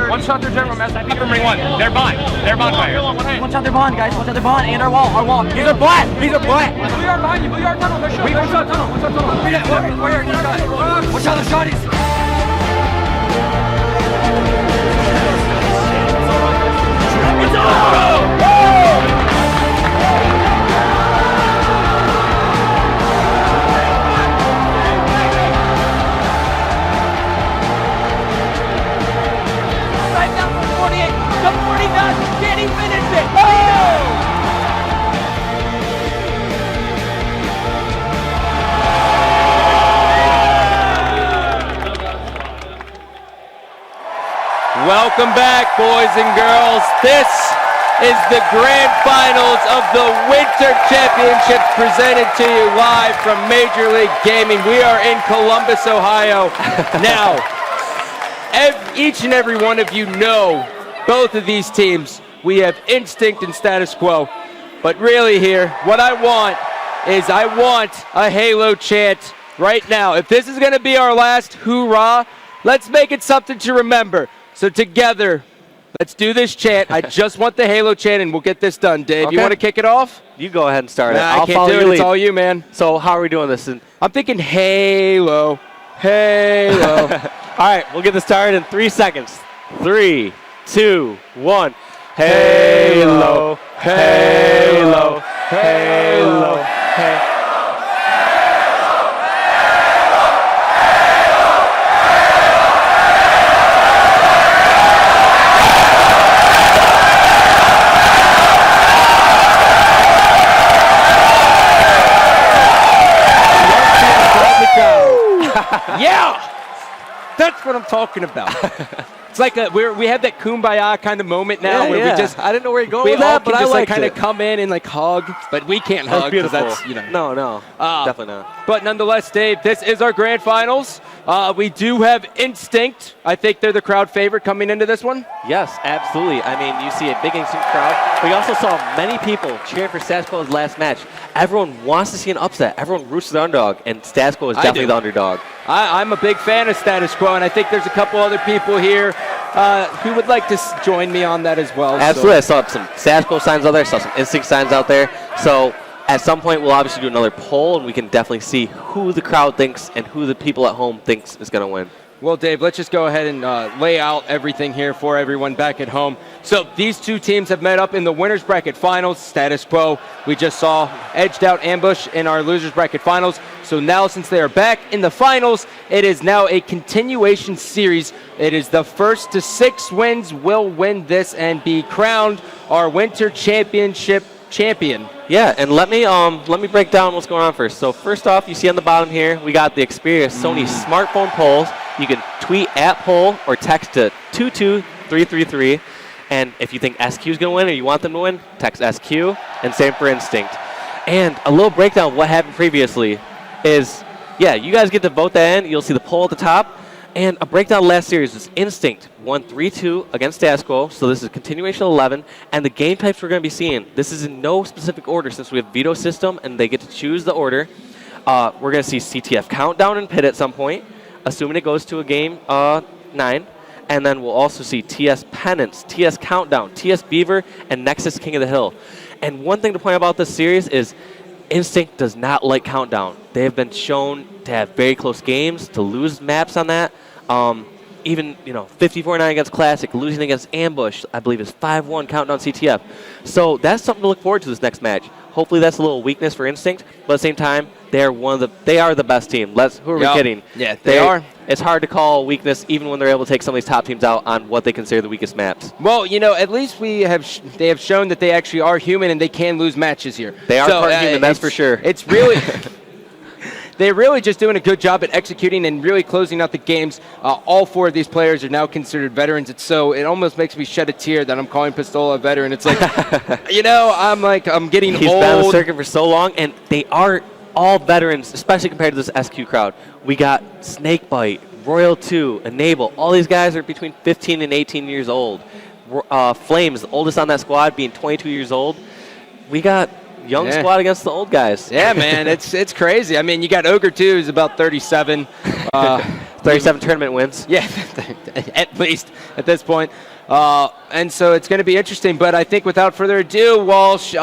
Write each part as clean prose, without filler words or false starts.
One shot their general mess. Keep them ring one. They're bond. They're bond players. Watch out their bond, guys. Watch out their bond and our wall. Our wall. He's a black. He's a black. Blue yard behind you. Blue yard tunnel. They're shot. One shot tunnel. One shot tunnel. Watch out the shotties. Right down for 48. The 49. Can he finish it? Oh! Welcome back, boys and girls. This is the grand finals of the Winter Championships presented to you live from Major League Gaming. We are in Columbus, Ohio. Now, each and every one of you know both of these teams. We have Instinct and Status Quo. But really here, what I want is a Halo chant right now. If this is going to be our last hoorah, let's make it something to remember. So together, let's do this chant. I just want the Halo chant, and we'll get this done. Dave, Okay. you want to kick it off? You go ahead and start it. Nah, I'll I can't follow do your it. lead. It's all you, man. So how are we doing this? I'm thinking Halo. Halo. All right, we'll get this started in 3 seconds. 3, 2, 1. Halo, Halo, Halo, Halo. Yeah, that's what I'm talking about. It's like we have that kumbaya kind of moment now where we just I didn't know where you're going we with all that, can but I just like kind of come in and like hug, but we can't That's hug because beautiful. that's No, definitely not. But nonetheless, Dave, this is our grand finals. We do have Instinct. I think they're the crowd favorite coming into this one. Yes, absolutely. I mean, you see a big Instinct crowd, but you also saw many people cheering for Status Quo's last match. Everyone wants to see an upset. Everyone roots for the underdog, and Status Quo is definitely the underdog. I'm a big fan of Status Quo, and I think there's a couple other people here who would like to join me on that as well. Absolutely. So. I saw some Status Quo signs out there, saw some Instinct signs out there. So at some point, we'll obviously do another poll, and we can definitely see who the crowd thinks and who the people at home thinks is going to win. Well, Dave, let's just go ahead and lay out everything here for everyone back at home. So these two teams have met up in the winners bracket finals. Status Quo, we just saw edged out Ambush in our losers bracket finals. So now, since they are back in the finals, it is now a continuation series. It is the first to 6 wins will win this and be crowned our Winter Championship champion. Yeah, and let me break down what's going on first. So first off, you see on the bottom here, we got the Xperia Sony smartphone polls. You can tweet at poll or text to 22333. And if you think SQ is going to win or you want them to win, text SQ, and same for Instinct. And a little breakdown of what happened previously is, yeah, you guys get to vote that in. You'll see the poll at the top. And a breakdown of last series is Instinct won 3-2 against Status Quo, so this is a continuation of 11. And the game types we're going to be seeing, this is in no specific order since we have veto system and they get to choose the order. We're going to see CTF Countdown and Pit at some point, assuming it goes to a game 9. And then we'll also see TS Penance, TS Countdown, TS Beaver, and Nexus King of the Hill. And one thing to point out about this series is Instinct does not like Countdown. They have been shown to have very close games, to lose maps on that. Even, 54-9 against Classic, losing against Ambush, I believe is 5-1 Countdown CTF. So that's something to look forward to this next match. Hopefully that's a little weakness for Instinct, but at the same time, they are the best team. Who are we kidding? Yeah, they are. It's hard to call weakness even when they're able to take some of these top teams out on what they consider the weakest maps. Well, at least they have shown that they actually are human and they can lose matches here. They are part human, that's for sure. It's really they're really just doing a good job at executing and really closing out the games. All 4 of these players are now considered veterans. It almost makes me shed a tear that I'm calling Pistola a veteran. It's like, I'm getting old. He's been on the circuit for so long, and they are all veterans, especially compared to this SQ crowd. We got Snakebite, Royal 2, Enable. All these guys are between 15 and 18 years old. Flames, the oldest on that squad, being 22 years old. We got young squad against the old guys. Yeah, man, it's crazy. I mean, you got Ogre 2, who's about 37. 37 37 tournament wins. Yeah, at least at this point. And so it's going to be interesting. But I think without further ado, Walsh.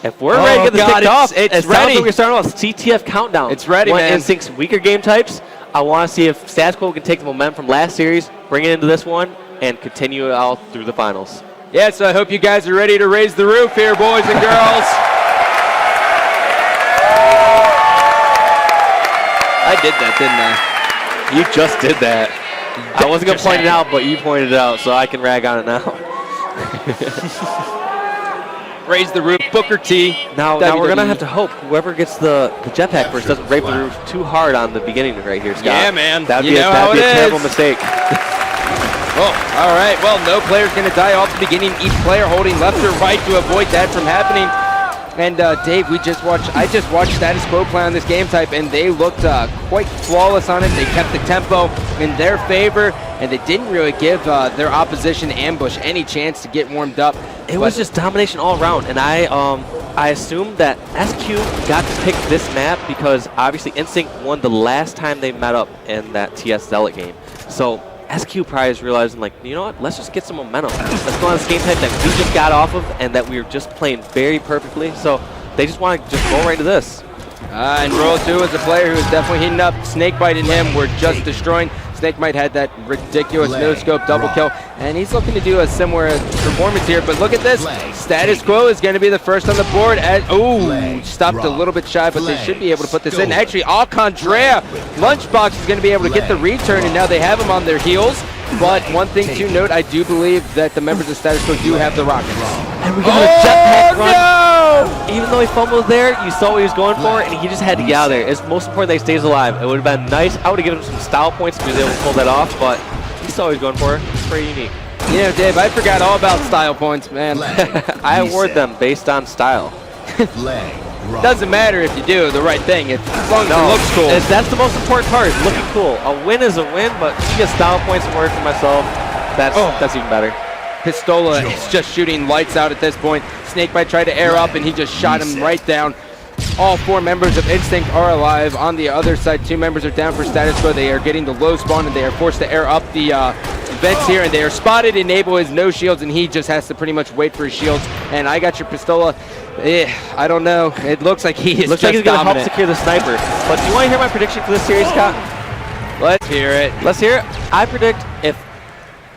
If we're ready to get this kicked off, it's ready. We're starting off CTF countdown. It's ready, One man. Instinct's weaker game types. I want to see if Status Quo can take the momentum from last series, bring it into this one, and continue it all through the finals. Yeah, so I hope you guys are ready to raise the roof here, boys and girls. I did that, didn't I? You just did that. I wasn't going to point it out, but you pointed it out, so I can rag on it now. Raise the roof, Booker T. Now we're going to have to hope whoever gets the jetpack first doesn't rape the roof too hard on the beginning right here, Scott. Yeah, man. That'd be a terrible mistake. Oh, all right. Well, no player's going to die off the beginning. Each player holding left or right to avoid that from happening. And Dave, I just watched Status Quo play on this game type, and they looked quite flawless on it. They kept the tempo in their favor, and they didn't really give their opposition Ambush any chance to get warmed up. It was just domination all around, and I assumed that SQ got to pick this map because obviously Instinct won the last time they met up in that TS Zealot game. So SQ probably is realizing, like, you know what, let's just get some momentum. Let's go on this game type that we just got off of and that we were just playing very perfectly. So they just want to just go right to this. And Roll 2 is a player who is definitely heating up. Snakebite and him were just destroying. Snakebite had that ridiculous no-scope double kill, and he's looking to do a similar performance here. But look at this. Status Quo is going to be the first on the board. Stopped a little bit shy, but they should be able to put this in. Actually, Al Condrea, Lunchbox is going to be able to get the return, and now they have him on their heels. But one thing to note, I do believe that the members of Status Quo do have the rockets. And we got a jetpack run. No! Even though he fumbled there, you saw what he was going for, and he just had to get out of there. It's most important that he stays alive. It would have been nice. I would have given him some style points if he was able to pull that off, but he saw what he was going for. It's pretty unique. You know, Dave, I forgot all about style points, man. I award them based on style. Doesn't matter if you do the right thing. As long as it looks cool. That's the most important part, is looking cool. A win is a win, but if you get style points and work for myself, that's even better. Pistola is just shooting lights out at this point. Snakebite tried to air up, and he just shot him right down. All 4 members of Instinct are alive. On the other side, 2 members are down for Status Quo. They are getting the low spawn, and they are forced to air up the vents here, and they are spotted. Enable has no shields, and he just has to pretty much wait for his shields. And I got your Pistola. I don't know. It looks like he is looks just like he's going to help dominant. secure the sniper. But do you want to hear my prediction for this series, Scott? Let's hear it. Let's hear it. I predict if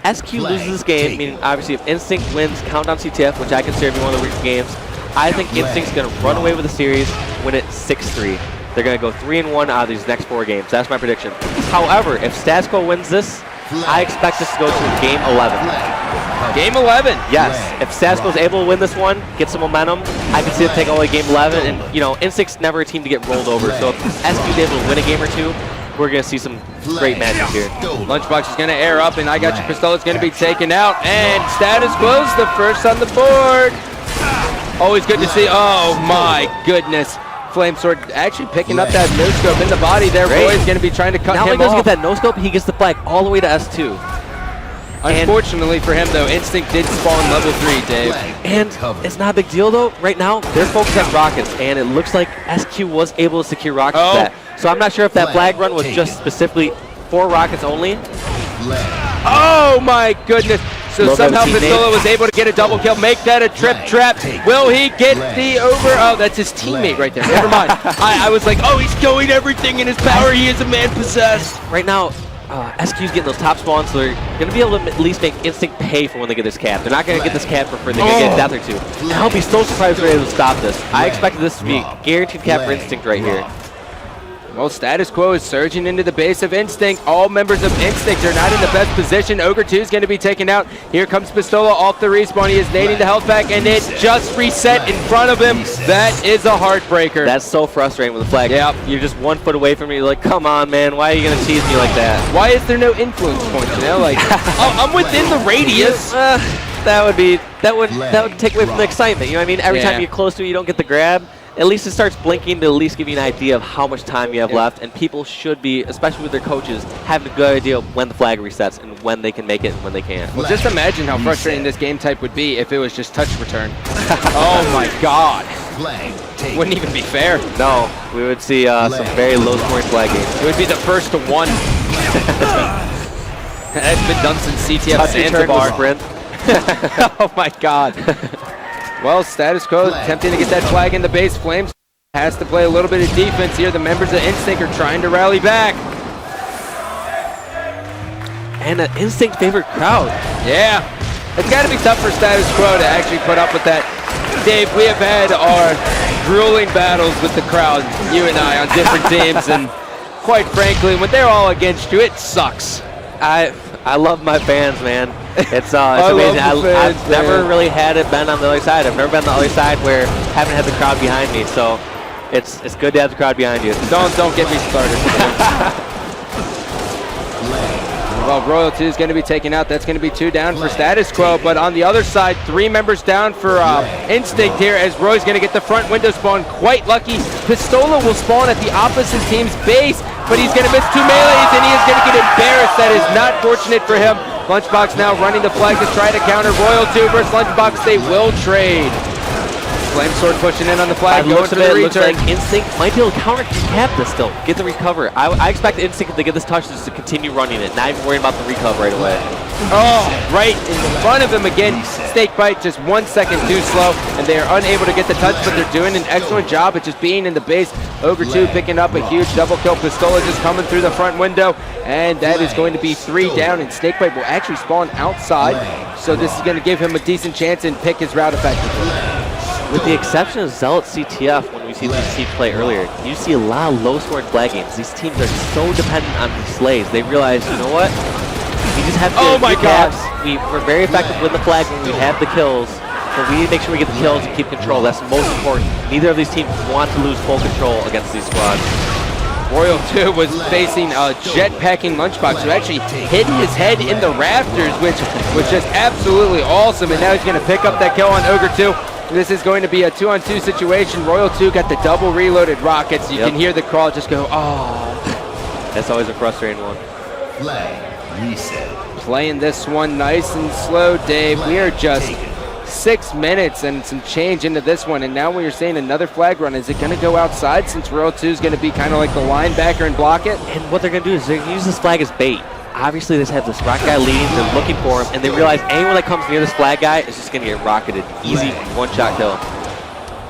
SQ loses this game, meaning obviously if Instinct wins Countdown CTF, which I consider to be one of the weaker games, I think Instinct's going to run away with the series, win it 6-3. They're going to go 3-1 out of these next 4 games. That's my prediction. However, if Status Quo wins this, I expect this to go to game 11. Game 11? Yes. If Status Quo is able to win this one, get some momentum, I can see them take away game 11. And, you know, Instinct's never a team to get rolled over. So if SQ is able to win a game or 2, we're going to see some great matches here. Lunchbox is going to air up, and I got your Pistola. It's going to be taken out. And Status Quo's the first on the board. Always good to see. Oh, my goodness. Flamesword actually picking up that no-scope in the body there. Boy is going to be trying to cut him off. Now he doesn't get that no-scope, he gets the flag all the way to S2. Unfortunately for him, though, Instinct did spawn level 3, Dave. And it's not a big deal, though. Right now, they're focused on rockets, and it looks like SQ was able to secure rockets for that. So I'm not sure if that flag run was just specifically for rockets only. Oh, my goodness. So somehow Pistola was able to get a double kill, make that a trip trap. Will he get the over? Oh, that's his teammate right there. Never mind. I was like, oh, he's going everything in his power. He is a man possessed. Right now, SQ's getting those top spawns, so they're going to be able to at least make Instinct pay for when they get this cap. They're not going to get this cap for free. They're going to get a death or 2. And I'll be so surprised they're able to stop this. I expected this to be a guaranteed cap for Instinct right here. Well, Status Quo is surging into the base of Instinct. All members of Instinct are not in the best position. Ogre 2 is going to be taken out. Here comes Pistola off the respawn. He is nading the health pack, and it just reset in front of him. That is a heartbreaker. That's so frustrating with the flag. Yep. You're just 1 foot away from me. You're like, come on, man. Why are you going to tease me like that? Why is there no influence point? You know, like I'm within the radius. That would take away from the excitement. You know what I mean? Every time you get close to it, you don't get the grab. At least it starts blinking to at least give you an idea of how much time you have left, and people should be, especially with their coaches, having a good idea of when the flag resets and when they can make it and when they can't. Well, just imagine how frustrating this game type would be if it was just touch return. Oh my God. Wouldn't even be fair. No, we would see some very low scoring flag games. It would be the first to 1. That's been done since CTF Touch return Zanzibar. sprint. Oh my God. Well, status quo attempting to get that flag in the base. Flames has to play a little bit of defense here. The members of Instinct are trying to rally back. And an Instinct favorite crowd. Yeah. It's got to be tough for status quo to actually put up with that. Dave, we have had our grueling battles with the crowd, you and I, on different teams, and quite frankly, when they're all against you, it sucks. I love my fans, man. It's amazing. I've never really had it been on the other side. I've never been on the other side where I haven't had the crowd behind me. So it's good to have the crowd behind you. Don't get me started. Well, Royal 2 is going to be taken out. That's going to be 2 down for status quo. But on the other side, 3 members down for Instinct here as Roy's going to get the front window spawn. Quite lucky. Pistola will spawn at the opposite team's base, but he's going to miss 2 melees, and he is going to get embarrassed. That is not fortunate for him. Lunchbox now running the flag to try to counter. Royal 2 versus Lunchbox. They will trade. Flame Sword pushing in on the flag, going for the return. Looks like Instinct might be able to counter cap this still, get the recover. I expect Instinct to get this touch just to continue running it, not even worrying about the recover right away. Oh, right in front of him again. Snakebite just 1 second too slow, and they are unable to get the touch, but they're doing an excellent job at just being in the base. Ogre 2 picking up a huge double kill. Pistola just coming through the front window, and that is going to be 3 down, and Snakebite will actually spawn outside, so this is going to give him a decent chance and pick his route effectively. With the exception of Zealot CTF, when we see these teams play earlier, you see a lot of low-scoring flag games. These teams are so dependent on these slays. They realize, you know what? We just have to oh my God. We're very effective with the flag when we have the kills, but we need to make sure we get the kills and keep control. That's the most important. Neither of these teams want to lose full control against these squads. Royal 2 was facing a jetpacking Lunchbox who actually hit his head in the rafters, which was just absolutely awesome, and now he's going to pick up that kill on Ogre 2. This is going to be a 2-on-2 situation. Royal 2 got the double reloaded rockets. You can hear the crawl just go, oh. That's always a frustrating one. Flag reset. Playing this one nice and slow, Dave. We are just 6 minutes and some change into this one, and now when you're saying another flag run, is it going to go outside since Royal 2 is going to be kind of like the linebacker and block it? And what they're going to do is they're going to use this flag as bait. Obviously, they have this rocket guy leading, they're looking for him, and they realize anyone that comes near this flag guy is just going to get rocketed. Easy one-shot kill.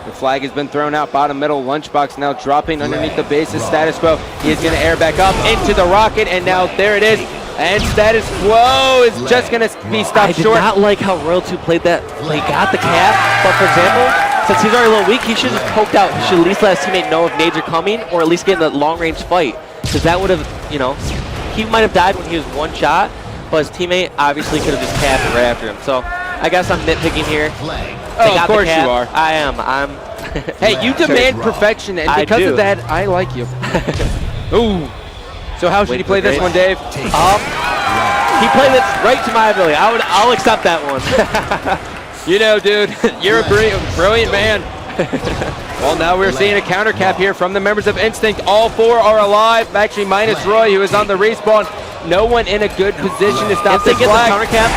The flag has been thrown out bottom middle. Lunchbox now dropping underneath the base's status quo. He is going to air back up into the rocket, and now there it is. And status quo is just going to be stopped short. I did not like how Royal 2 played that. He got the cap, but for example, since he's already a little weak, he should have poked out. He should at least let his teammate know if nades are coming, or at least get in a long-range fight. Because that would have, you know, he might have died when he was one shot, but his teammate obviously could have just capped it right after him. So I guess I'm nitpicking here. Oh, of course you are. I am. Hey, you demand perfection, and because of that, I like you. Ooh. So how should he play this one, Dave? He played it right to my ability. I'll accept that one. You know, dude, you're a brilliant man. Well, now we're seeing a counter cap here from the members of Instinct. All 4 are alive, actually minus Roy, who is on the respawn. No one in a good position to stop this flag. Instinct gets the counter cap.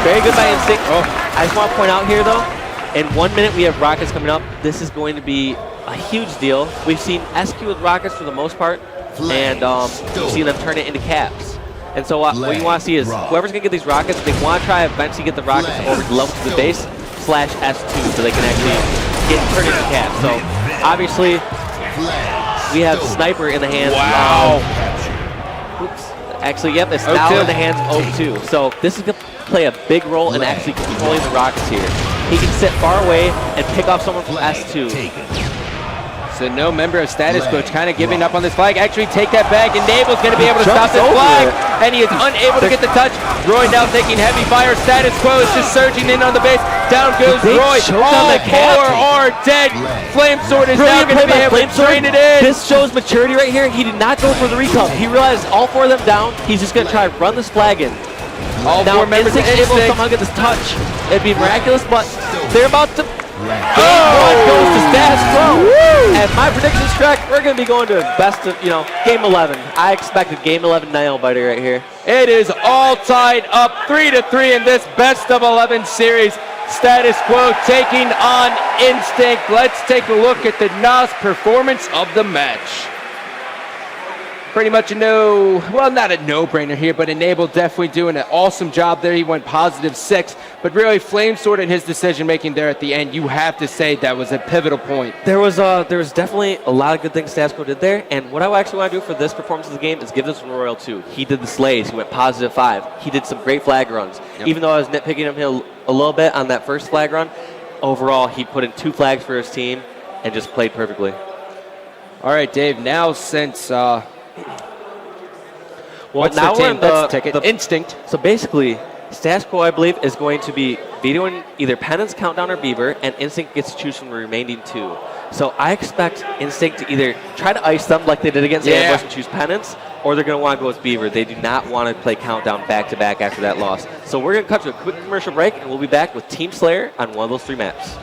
Very good by Instinct. I just want to point out here, though, in 1 minute we have rockets coming up. This is going to be a huge deal. We've seen SQ with rockets for the most part, and we've seen them turn it into caps. And so what you want to see is whoever's going to get these rockets, they want to try to eventually get the rockets over to level to the base /S2 so they can actually get turned into caps. So obviously we have Sniper in the hands of, oops, actually, yep, it's now in the hands of O2. So this is going to play a big role in actually controlling the rockets here. He can sit far away and pick off someone from S2. So no member of status quo kind of giving up on this flag. Actually take that back, and Nable's going to be able to stop this flag, and he is unable to get the touch. Roy now taking heavy fire. Status quo is just surging in on the base. Down goes Roy. All 4 are dead. Flame Sword is now going to be able to drain it in. This shows maturity right here. He did not go for the recall. He realized all 4 of them down. He's just going to try to run this flag in. All 4 members of able to somehow get this touch. It'd be miraculous, but they're about to. Game 1 goes to status quo. And my prediction is correct. We're going to be going to best of, game 11. I expect a game 11 nail biter right here. It is all tied up 3-3 in this best of 11 series. Status quo taking on Instinct. Let's take a look at the NOS performance of the match. pretty much a not a no-brainer here, but Enable definitely doing an awesome job there. He went +6, but really Flamesword and his decision-making there at the end, you have to say that was a pivotal point. There was definitely a lot of good things Stasco did there, and what I actually want to do for this performance of the game is give this one Royal too. He did the slays. He went +5. He did some great flag runs. Yep. Even though I was nitpicking him a little bit on that first flag run, overall he put in 2 flags for his team and just played perfectly. All right, Dave, now since what's now their we're team? in Let's take it. Instinct. So basically, Stasco, I believe, is going to be vetoing either Penance, Countdown, or Beaver, and Instinct gets to choose from the remaining 2. So I expect Instinct to either try to ice them like they did against Ambush and choose Penance, or they're going to want to go with Beaver. They do not want to play Countdown back-to-back after that loss. So we're going to cut to a quick commercial break, and we'll be back with Team Slayer on one of those 3 maps.